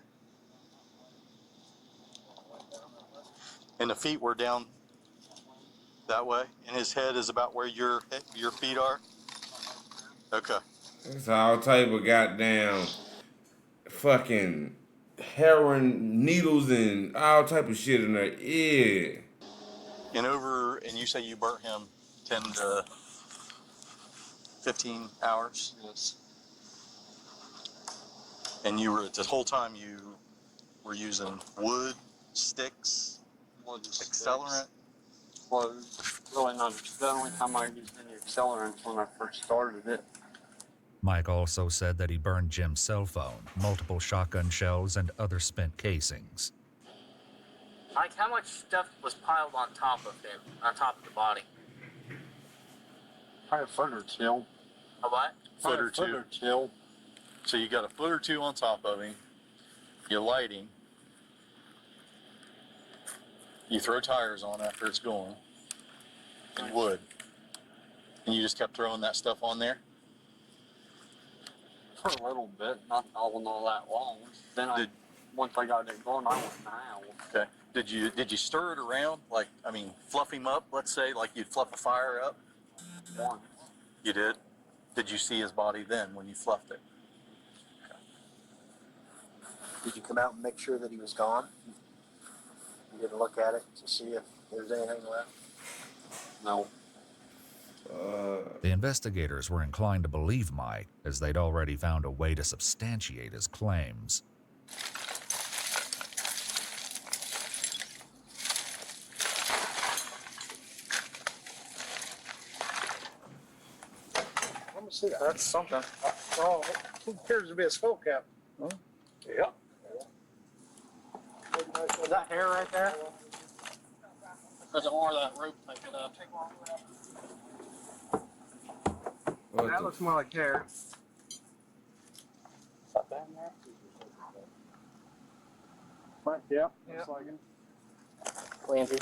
And the feet were down that way. And his head is about where your feet are. Okay. It's all type of goddamn fucking heroin needles and all type of shit in there. Yeah. And you say you burnt him 10 to 15 hours? Yes. And this whole time you were using wood, sticks, accelerant? Well, really not. The only time I used any accelerants when I first started it. Mike also said that he burned Jim's cell phone, multiple shotgun shells, and other spent casings. Like, how much stuff was piled on top of him, on top of the body? Probably a foot or two. A what? Foot or two. So you got a foot or two on top of him. You light him. You throw tires on after it's going. And wood. And you just kept throwing that stuff on there? For a little bit, not all that long. Then once I got it going, I went in the house. Okay. Did you stir it around? Fluff him up, let's say, like you'd fluff a fire up? Once. You did? Did you see his body then when you fluffed it? Did you come out and make sure that he was gone? You didn't look at it to see if there's anything left? No. The investigators were inclined to believe Mike, as they'd already found a way to substantiate his claims. Let me see that. That's something. Oh, it appears to be a skull cap. Huh? Yep. Is that hair right there? There's more of that rope I put up. That looks more like hair. Up down there? Right, yeah. Looks like it. Landry.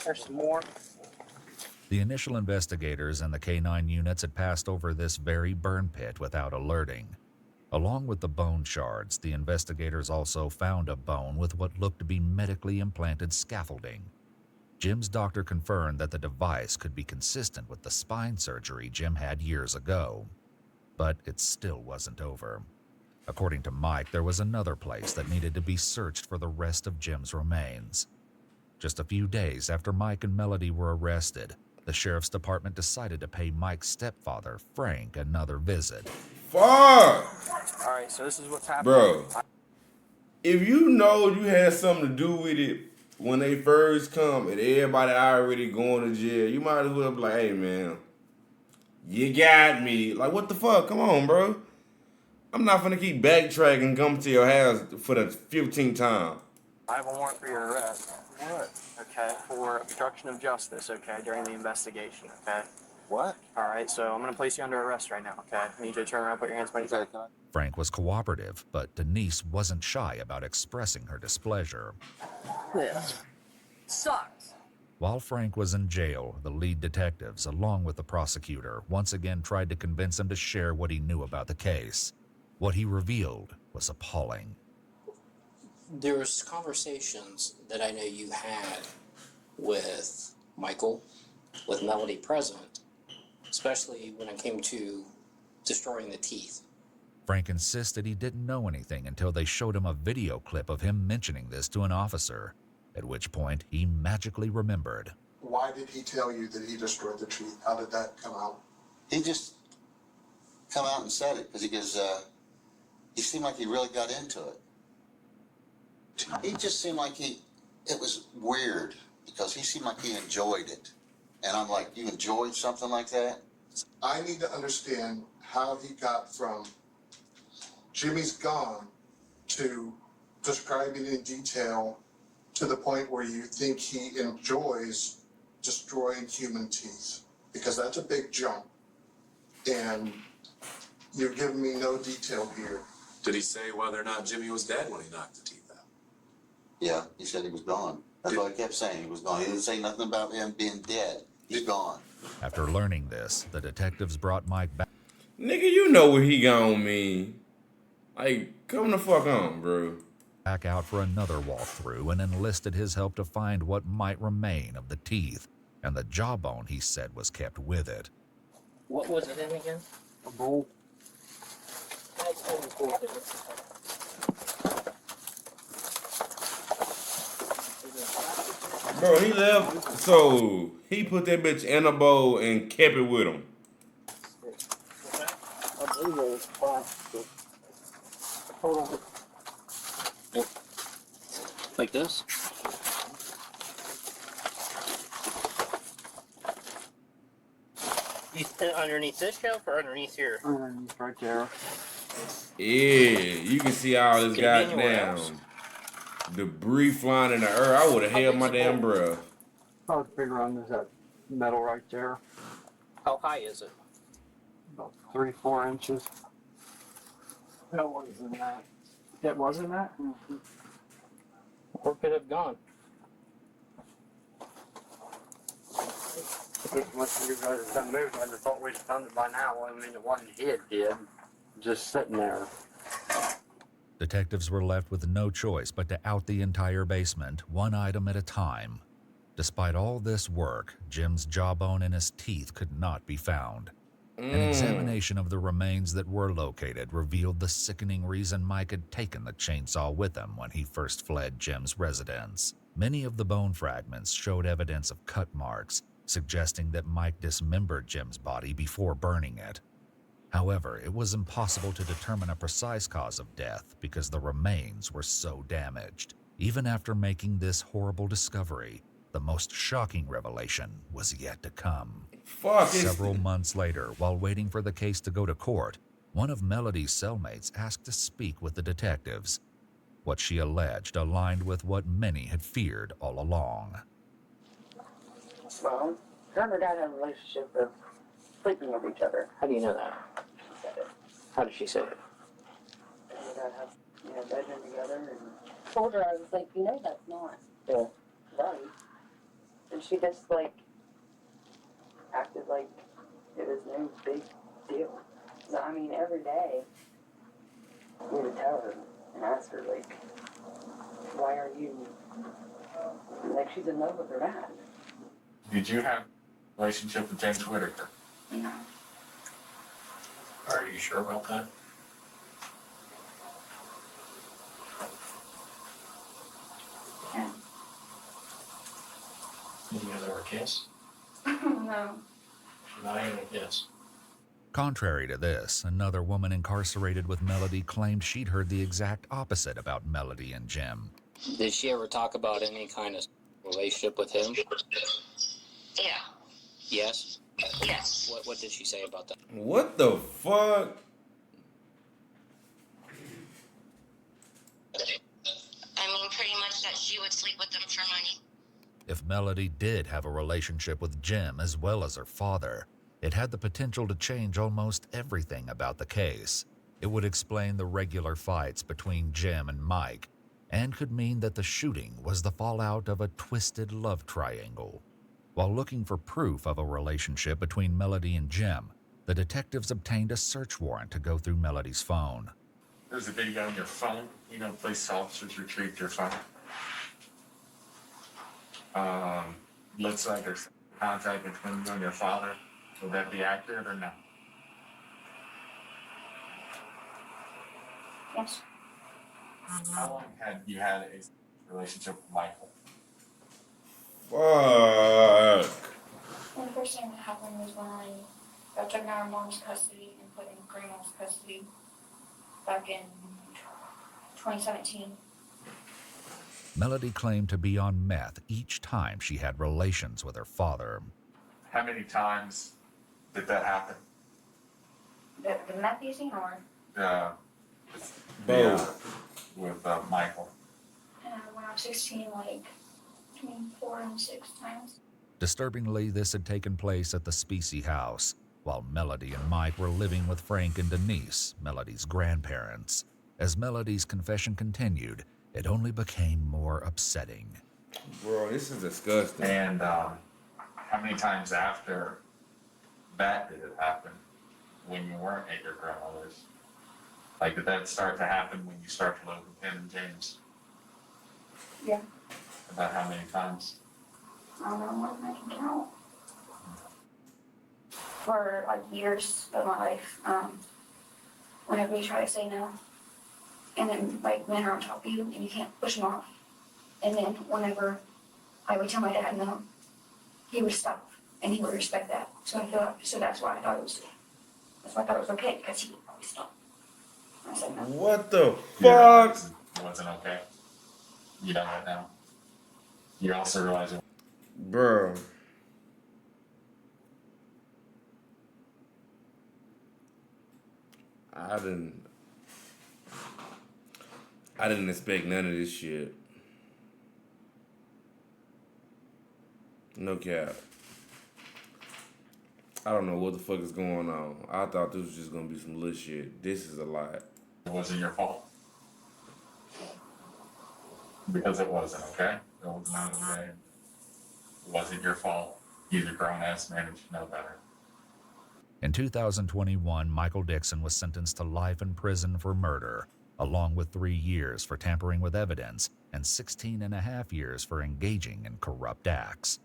There's some more. The initial investigators and the K-9 units had passed over this very burn pit without alerting. Along with the bone shards, the investigators also found a bone with what looked to be medically implanted scaffolding. Jim's doctor confirmed that the device could be consistent with the spine surgery Jim had years ago. But it still wasn't over. According to Mike, there was another place that needed to be searched for the rest of Jim's remains. Just a few days after Mike and Melody were arrested, the sheriff's department decided to pay Mike's stepfather, Frank, another visit. Fuck! Alright, so this is what's happening. Bro, if you know you had something to do with it when they first come and everybody already going to jail, you might as well be like, hey, man, you got me. Like, what the fuck? Come on, bro. I'm not gonna keep backtracking and come to your house for the 15th time. I have a warrant for your arrest. What? Okay, for obstruction of justice, okay, during the investigation, okay? What? Alright, so I'm gonna place you under arrest right now, okay? I need you to turn around, put your hands behind your back. Frank was cooperative, but Denise wasn't shy about expressing her displeasure. This sucks. While Frank was in jail, the lead detectives, along with the prosecutor, once again tried to convince him to share what he knew about the case. What he revealed was appalling. There was conversations that I know you had with Michael, with Melody present, especially when it came to destroying the teeth. Frank insisted he didn't know anything until they showed him a video clip of him mentioning this to an officer, at which point he magically remembered. Why did he tell you that he destroyed the teeth? How did that come out? He just come out and said it because he seemed like he really got into it. He just seemed like it was weird because he seemed like he enjoyed it. And I'm like, you enjoyed something like that? I need to understand how he got from Jimmy's gone to describing in detail to the point where you think he enjoys destroying human teeth. Because that's a big jump. And you've given me no detail here. Did he say whether or not Jimmy was dead when he knocked the teeth out? Yeah, he said he was gone. That's what I kept saying. He was gone. He didn't say nothing about him being dead. He's gone. After learning this, the detectives brought Mike back. Nigga, you know what he gon' mean. Like, come the fuck on, bro. Back out for another walkthrough and enlisted his help to find what might remain of the teeth and the jawbone he said was kept with it. What was it in again? A bull. Bro, he left, so he put that bitch in a bowl and kept it with him. I believe it was plastic. Hold on. Like this? You put it underneath this shelf or underneath here? Underneath right there. Yeah, you can see all this Could it be anywhere else? goddamn debris flying in the air. I would have held my damn breath. I was bigger on that metal right there. How high is it? About 3-4 inches. That wasn't that. That wasn't that? Mm-hmm. Where could it have gone? Once you guys have done moving, I thought we'd found it by now. I mean, it wasn't hid, did. Just sitting there. Detectives were left with no choice but to out the entire basement, one item at a time. Despite all this work, Jim's jawbone and his teeth could not be found. An examination of the remains that were located revealed the sickening reason Mike had taken the chainsaw with him when he first fled Jim's residence. Many of the bone fragments showed evidence of cut marks, suggesting that Mike dismembered Jim's body before burning it. However, it was impossible to determine a precise cause of death because the remains were so damaged. Even after making this horrible discovery, the most shocking revelation was yet to come. Several months later, while waiting for the case to go to court, one of Melody's cellmates asked to speak with the detectives. What she alleged aligned with what many had feared all along. Well, her and her dad had a relationship of sleeping with each other. How do you know that? She said it. How did she say it? Her and her dad had, bedroom together and told her, I was like, that's not right. And she just, acted like it was no big deal. So, I mean, every day, we would tell her and ask her, why are you, she's in love with her dad. Did you have a relationship with James Whitaker? No. Are you sure about that? Yeah. Did you guys ever kiss? No. Not even a kiss. Contrary to this, another woman incarcerated with Melody claimed she'd heard the exact opposite about Melody and Jim. Did she ever talk about any kind of relationship with him? Yeah. Yes? Yes. What did she say about that? What the fuck? I mean, pretty much that she would sleep with them for money. If Melody did have a relationship with Jim as well as her father, it had the potential to change almost everything about the case. It would explain the regular fights between Jim and Mike, and could mean that the shooting was the fallout of a twisted love triangle. While looking for proof of a relationship between Melody and Jim, the detectives obtained a search warrant to go through Melody's phone. There's a video on your phone. Police officers retrieved your phone. Looks like there's contact between you and your father. Would that be accurate or not? Yes. How long had you had a relationship with Michael? Fuck. Well, the first thing that happened was when I got taken out of mom's custody and put in grandma's custody back in 2017. Melody claimed to be on meth each time she had relations with her father. How many times did that happen? The meth using or? With Michael. When I was 16, between 4 and 6 times. Disturbingly, this had taken place at the Specie house, while Melody and Mike were living with Frank and Denise, Melody's grandparents. As Melody's confession continued, it only became more upsetting. Bro, this is disgusting. And how many times after that did it happen when you weren't at your grandmother's? Like, did that start to happen when you start to live with him and James? Yeah. About how many times? I don't know more than I can count. For like years of my life, whenever you try to say no, and then like men are on top of you and you can't push them off, and then whenever I would tell my dad no, he would stop and he would respect that. So I feel like, so that's why I thought it was okay, because he would always stop. I said no. What the Yeah, fuck? it wasn't okay. You know that now. You also realize it. Bro. I didn't expect none of this shit. No cap. I don't know what the fuck is going on. I thought this was just gonna be some little shit. This is a lot. It wasn't your fault. Because it wasn't, okay? It was not okay. It wasn't your fault. He's a grown-ass man and should know better. In 2021, Michael Dixon was sentenced to life in prison for murder, along with 3 years for tampering with evidence and 16 and a half years for engaging in corrupt acts.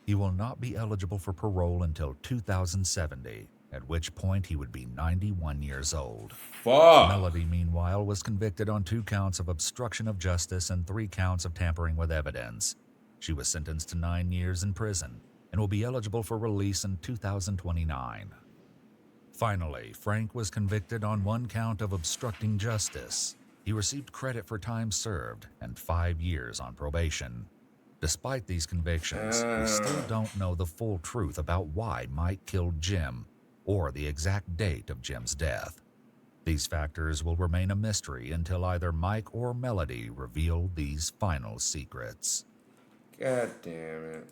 He will not be eligible for parole until 2070, at which point he would be 91 years old. Fuck. Melody, meanwhile, was convicted on 2 counts of obstruction of justice and 3 counts of tampering with evidence. She was sentenced to 9 years in prison and will be eligible for release in 2029. Finally, Frank was convicted on 1 count of obstructing justice. He received credit for time served and 5 years on probation. Despite these convictions, we still don't know the full truth about why Mike killed Jim or the exact date of Jim's death. These factors will remain a mystery until either Mike or Melody reveal these final secrets. God damn it.